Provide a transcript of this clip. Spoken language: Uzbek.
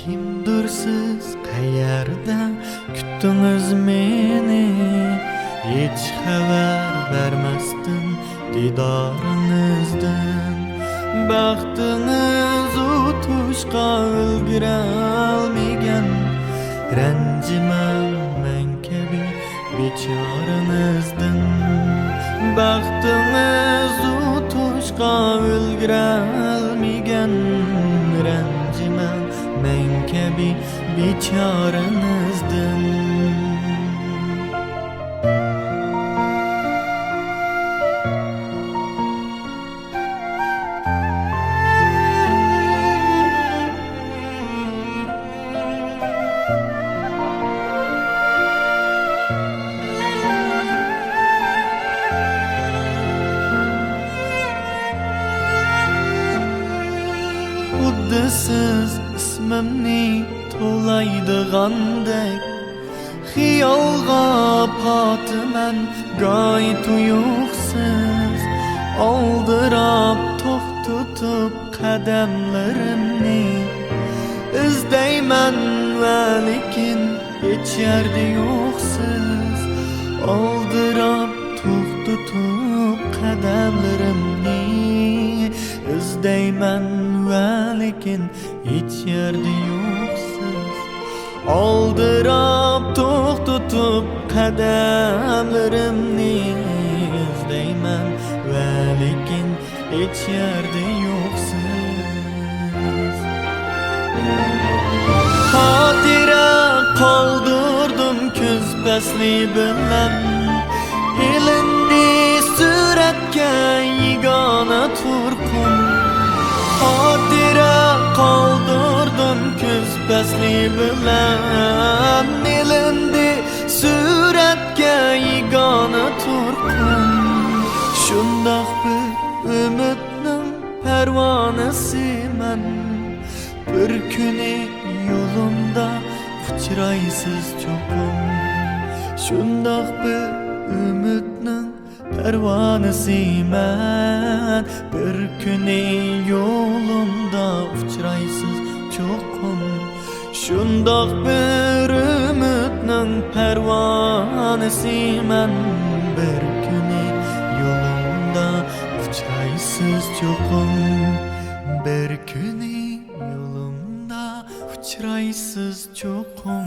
Kimdir siz qayerda kutdingiz meni? Hech xabar bermasdan didoringizdan. Baxtiniz o'tishga ulgura olmagan, ranjiman men kabi bechoranizdan. Baxtiniz o'tishga ulgura olmagan, ranjiman men kabi bechoranizdan. Xuddi siz ismimni to'laydigandek, xiyolga potiman go'y tuyuqsiz. Oldirab to'xtatib qadamlarimni, izlayman va lekin hech yerda yo'qsiz. Oldirab to'xtatib qadamlarimni, izlayman va lekin hech yerda yo'qsiz. Oldirab to'xtatib qadamlarimni, izlayman va lekin hech yerda yo'qsiz. Xotira qoldirdim ko'z pasli bilan, elindi suratga yagona turqum. Xotira qoldirdim ko'z pasli bilan, elindi suratga yagona turqum. Shundoq bir umidning parvonasiman, bir kuni yo'limda uchraysiz cho'qim. Shundoq bir umidning parvonasiman, bir kuni yo'limda uchraysiz cho'qim. Shundoq bir umidning parvonasiman, bir kuni yo'limda uchraysiz cho'qim. Bir kuni yo'limda uchraysiz cho'qim.